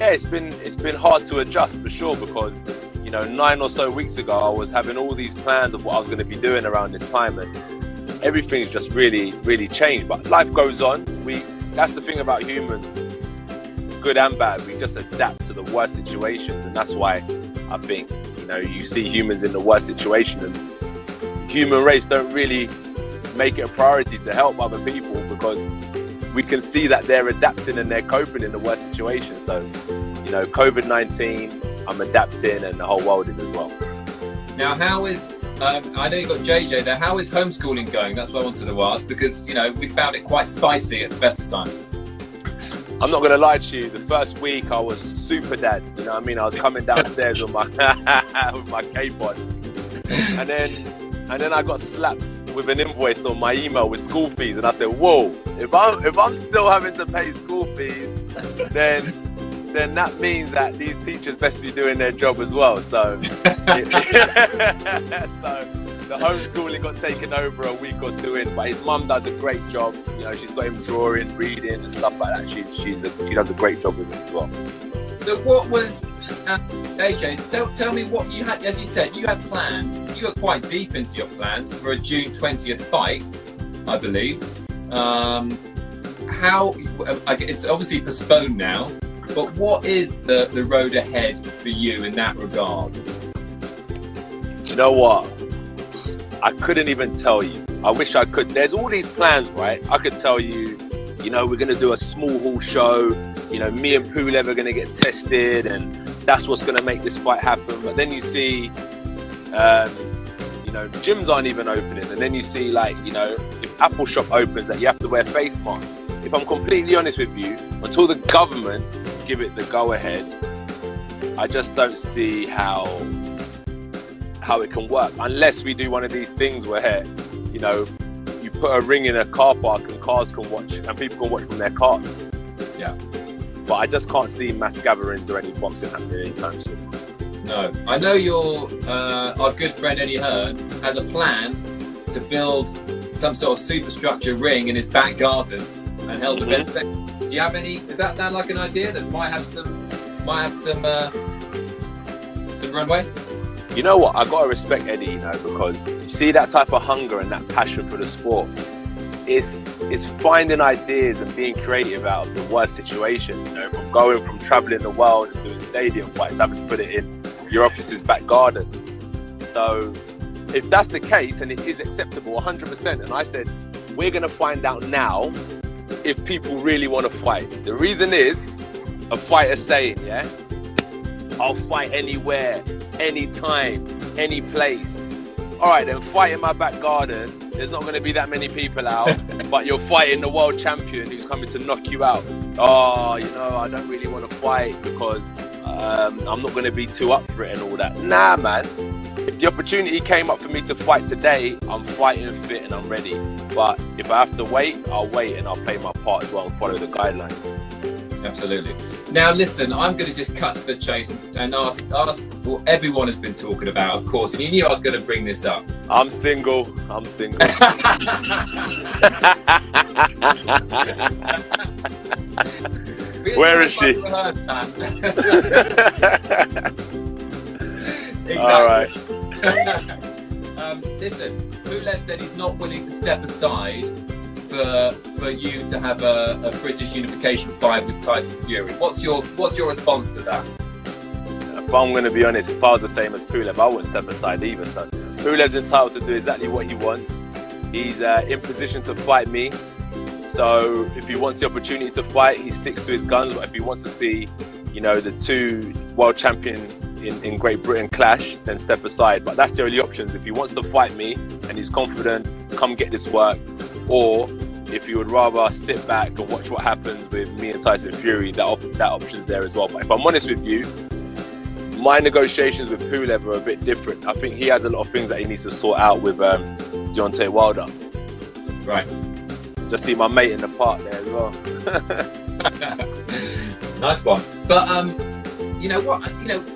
yeah, it's been hard to adjust for sure, because 9 or so weeks ago I was having all these plans of what I was going to be doing around this time, and everything's just really, really changed. But life goes on. That's the thing about humans, good and bad. We just adapt to the worst situations, and that's why I think you see humans in the worst situation, and human race don't really make it a priority to help other people, because we can see that they're adapting and they're coping in the worst situation. So COVID-19, I'm adapting, and the whole world is as well. Now, how is I know you've got JJ there. How is homeschooling going? That's what I wanted to ask, because we found it quite spicy at the best of times. I'm not going to lie to you. The first week I was super dad. You know what I mean? I was coming downstairs with my with my cape on, and then I got slapped with an invoice on my email with school fees, and I said, "Whoa! If I'm still having to pay school fees, then that means that these teachers best be doing their job as well." So, so the homeschooling got taken over a week or two in, but his mum does a great job. She's got him drawing, reading, and stuff like that. She does a great job with it as well. So what was AJ? Tell me what you had. As you said, you had plans. You were quite deep into your plans for a June 20th fight, I believe. How? It's obviously postponed now. But what is the road ahead for you in that regard? Do you know what? I couldn't even tell you. I wish I could. There's all these plans, right? I could tell you, we're going to do a small hall show. Me and Pulev are going to get tested, and that's what's going to make this fight happen. But then you see, gyms aren't even opening. And then you see, if Apple Shop opens, that you have to wear face masks. If I'm completely honest with you, until the government give it the go-ahead, I just don't see how it can work, unless we do one of these things where you put a ring in a car park and cars can watch, and people can watch from their cars. Yeah, but I just can't see mass gatherings or any boxing happening anytime soon. No, I know our good friend Eddie Hearn has a plan to build some sort of superstructure ring in his back garden and held events there. Do you have any? Does that sound like an idea that might have some runway? You know what? I gotta respect Eddie, because you see that type of hunger and that passion for the sport. It's finding ideas and being creative out of the worst situation. From traveling the world and doing stadium fights, having to put it in your office's back garden. So, if that's the case and it is acceptable, 100%. And I said, we're gonna find out now if people really want to fight. The reason is, a fighter saying, I'll fight anywhere, anytime, any place. All right, then fight in my back garden. There's not going to be that many people out, but you're fighting the world champion who's coming to knock you out. Oh, I don't really want to fight because I'm not going to be too up for it and all that. Nah, man. If the opportunity came up for me to fight today, I'm fighting fit and I'm ready. But if I have to wait, I'll wait and I'll play my part as well and follow the guidelines. Absolutely. Now listen, I'm going to just cut to the chase and ask what everyone has been talking about, of course, and you knew I was going to bring this up. I'm single. Where is she? Exactly. All right. Listen, Pulev said he's not willing to step aside for you to have a British unification fight with Tyson Fury. What's your response to that? If I'm going to be honest, if I was the same as Pulev, I wouldn't step aside either. So Pulev's entitled to do exactly what he wants. He's in position to fight me. So if he wants the opportunity to fight, he sticks to his guns. But if he wants to see, the two world champions in Great Britain clash, then step aside. But that's the only options. If he wants to fight me and he's confident, come get this work. Or if you would rather sit back and watch what happens with me and Tyson Fury, that option's there as well. But if I'm honest with you, my negotiations with Pulev are a bit different. I think he has a lot of things that he needs to sort out with Deontay Wilder. Right. Just see my mate in the park there as well. Nice one. But you know what?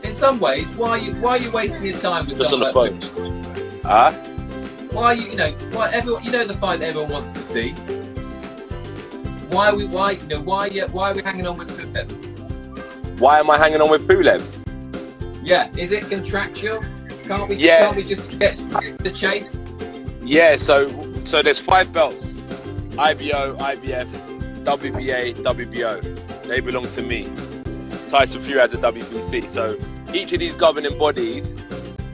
In some ways, why are you wasting your time with just on the phone? Why why everyone? The fight that everyone wants to see. Why are we hanging on with Pulev? Why am I hanging on with Pulev? Yeah, is it contractual? Can't we just get straight to the chase? Yeah, so there's 5 belts: IBO, IBF, WBA, WBO. They belong to me. Tyson Fury has a WBC. So each of these governing bodies,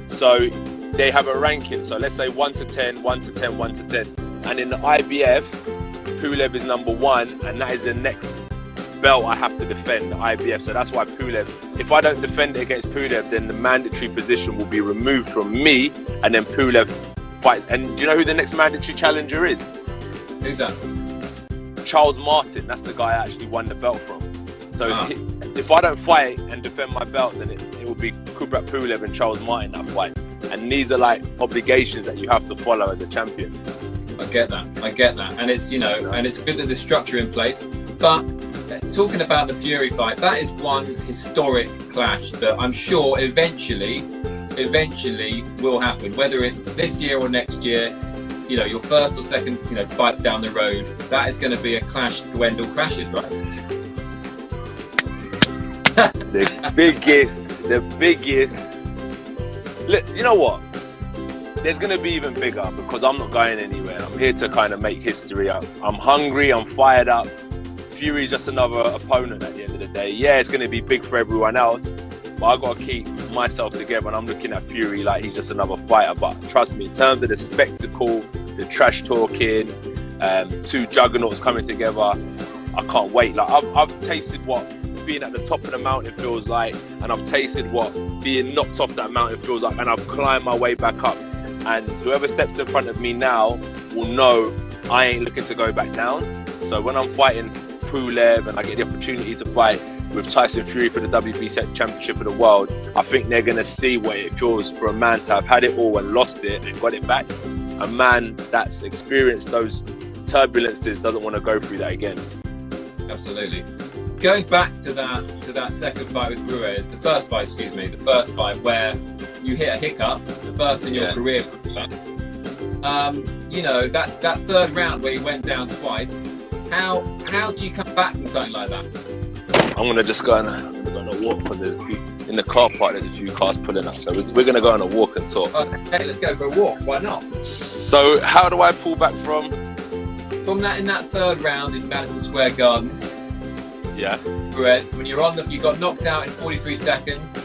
so they have a ranking. So let's say 1 to 10, 1 to 10, 1 to 10. And in the IBF, Pulev is number 1, and that is the next belt I have to defend, the IBF. So that's why Pulev, if I don't defend it against Pulev, then the mandatory position will be removed from me, and then Pulev fight. And do you know who the next mandatory challenger is? Who's that? Charles Martin. That's the guy I actually won the belt from. So if I don't fight and defend my belt, then it will be Kubrat Pulev and Charles Martin that fight. And these are like obligations that you have to follow as a champion. I get that, and it's and it's good that there's structure in place. But talking about the Fury fight, that is one historic clash that I'm sure eventually will happen. Whether it's this year or next year, your first or second fight down the road, that is going to be a clash to end all clashes, right? The biggest. Look, you know what? There's going to be even bigger, because I'm not going anywhere. I'm here to kind of make history up. I'm hungry. I'm fired up. Fury's just another opponent at the end of the day. Yeah, it's going to be big for everyone else, but I've got to keep myself together, and I'm looking at Fury like he's just another fighter. But trust me, in terms of the spectacle, the trash talking, 2 juggernauts coming together, I can't wait. Like I've tasted what being at the top of the mountain feels like, and I've tasted what being knocked off that mountain feels like, and I've climbed my way back up. And whoever steps in front of me now will know I ain't looking to go back down. So when I'm fighting Pulev and I get the opportunity to fight with Tyson Fury for the WBC Championship of the World, I think they're going to see what it feels for a man to have had it all and lost it and got it back. A man that's experienced those turbulences doesn't want to go through that again. Absolutely. Going back to that second fight with Ruiz, the first fight where you hit a hiccup, the first in your career. That's that third round where you went down twice. How do you come back from something like that? I'm gonna just go on a walk in the car park. There's a few cars pulling up, so we're gonna go on a walk and talk. Okay, let's go for a walk. Why not? So how do I pull back from that in that third round in Madison Square Garden? Yeah. Whereas when you got knocked out in 43 seconds.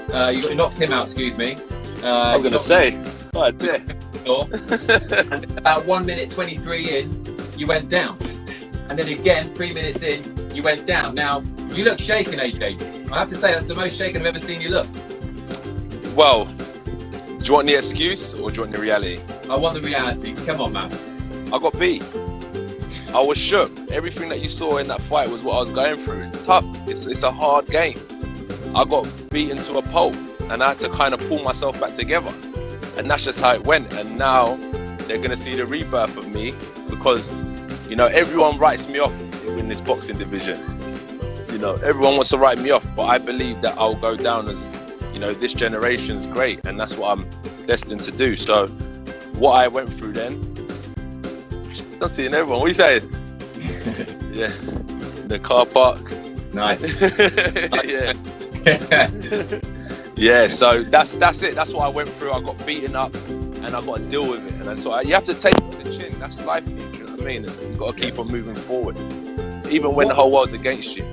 You knocked him out. Excuse me. I was gonna say. Oh dear. And about 1 minute 23 in, you went down. And then again, 3 minutes in, you went down. Now, you look shaken, AJ. I have to say, that's the most shaken I've ever seen you look. Well, do you want the excuse or do you want the reality? I want the reality. Come on, man. I got beat. I was shook. Everything that you saw in that fight was what I was going through. It's tough. It's a hard game. I got beaten to a pulp, and I had to kind of pull myself back together. And that's just how it went. And now they're going to see the rebirth of me, because everyone writes me off in this boxing division. Everyone wants to write me off, but I believe that I'll go down as this generation's great, and that's what I'm destined to do. So what I went through then, I'm seeing everyone. What are you saying? Yeah, in the car park. Nice. Yeah. Yeah, so that's it. That's what I went through. I got beaten up, and I got to deal with it. And that's what you have to take it on the chin. That's life. You know what I mean? And you've got to keep on moving forward, even when the whole world's against you.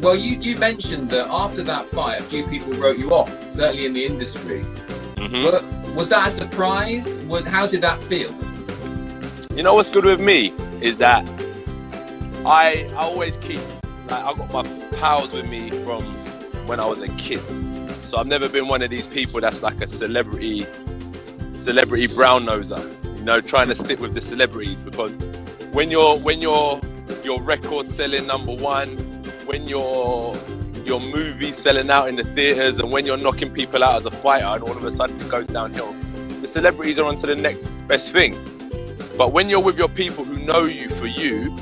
Well, you mentioned that after that fight, a few people wrote you off, certainly in the industry. Mm-hmm. Was that a surprise? How did that feel? What's good with me is that I always keep, I got my pals with me from when I was a kid. So I've never been one of these people that's like a celebrity brown noser, trying to sit with the celebrities, because when your record selling #1, when your movie's selling out in the theaters, and when you're knocking people out as a fighter, and all of a sudden it goes downhill, the celebrities are on to the next best thing. But when you're with your people who know you for you,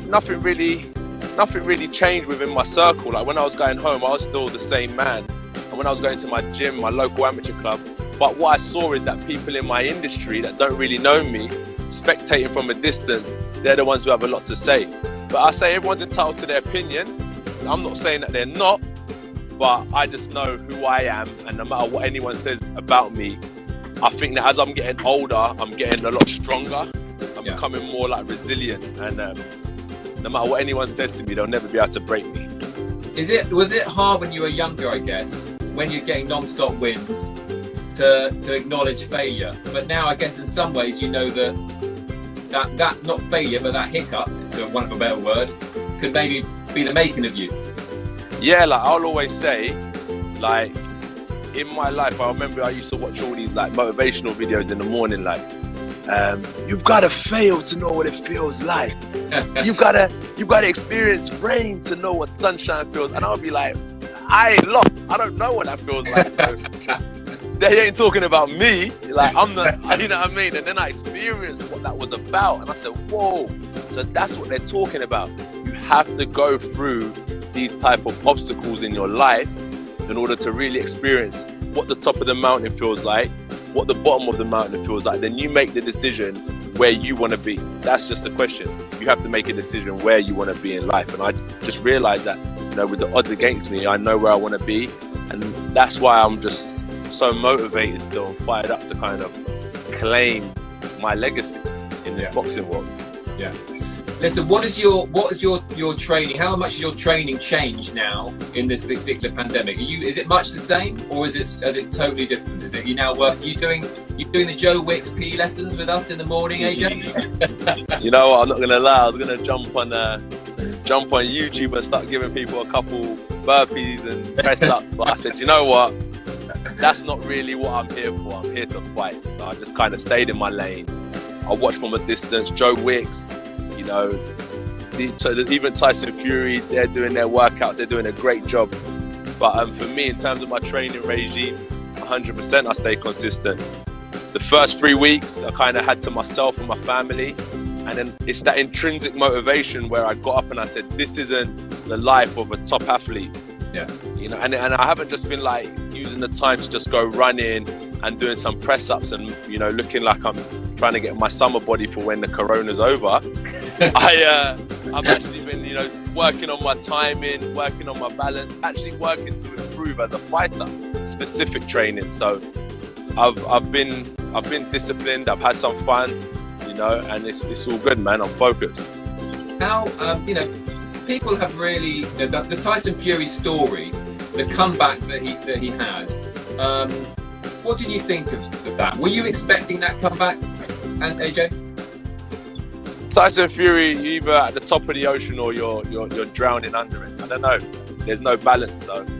nothing really changed within my circle. Like when I was going home, I was still the same man. And when I was going to my gym, my local amateur club, but what I saw is that people in my industry that don't really know me, spectating from a distance, they're the ones who have a lot to say. But I say everyone's entitled to their opinion, I'm not saying that they're not, but I just know who I am, and no matter what anyone says about me, I think that as I'm getting older, I'm getting a lot stronger. I'm becoming more like resilient, and no matter what anyone says to me, they'll never be able to break me. Was it hard when you were younger, I guess, when you're getting non-stop wins, to acknowledge failure? But now I guess in some ways you know that's not failure, but that hiccup, to want of a better word, could maybe be the making of you. Yeah, like I'll always say, like in my life, I remember I used to watch all these like motivational videos in the morning, like you've got to fail to know what it feels like. You've got to experience rain to know what sunshine feels. And I'll be like, I ain't lost. I don't know what that feels like. So they ain't talking about me. Like I'm the, you know what I mean? And then I experienced what that was about, and I said, whoa. So that's what they're talking about. You have to go through these type of obstacles in your life in order to really experience what the top of the mountain feels like, what the bottom of the mountain feels like. Then you make the decision where you want to be. That's just the question. You have to make a decision where you want to be in life. And I just realized that, you know, with the odds against me, I know where I want to be. And that's why I'm just so motivated still and fired up to kind of claim my legacy in this boxing world. Yeah. Listen, what is your training? How much has your training changed now in this particular pandemic? Is it much the same, or is it totally different? Is it you doing the Joe Wicks PE lessons with us in the morning, AJ? You know what? I'm not gonna lie. I was gonna jump on YouTube and start giving people a couple burpees and press ups, but I said, you know what? That's not really what I'm here for. I'm here to fight. So I just kind of stayed in my lane. I watched from a distance. Joe Wicks. You know, even Tyson Fury, they're doing their workouts, they're doing a great job. But for me, in terms of my training regime, 100% I stay consistent. The first 3 weeks, I kind of had to myself and my family. And then it's that intrinsic motivation where I got up and I said, this isn't the life of a top athlete. Yeah. You know, and I haven't just been like using the time to just go running and doing some press ups and, you know, looking like I'm trying to get my summer body for when the corona's over. I've actually been, you know, working on my timing, working on my balance, actually working to improve as a fighter, specific training. So I've been disciplined, I've had some fun, you know, and it's all good, man. I'm focused. How, you know, people have really, you know, the Tyson Fury story, the comeback that he had, what did you think of that? Were you expecting that comeback, and AJ? Tyson Fury, you're either at the top of the ocean or you're drowning under it. I don't know. There's no balance. So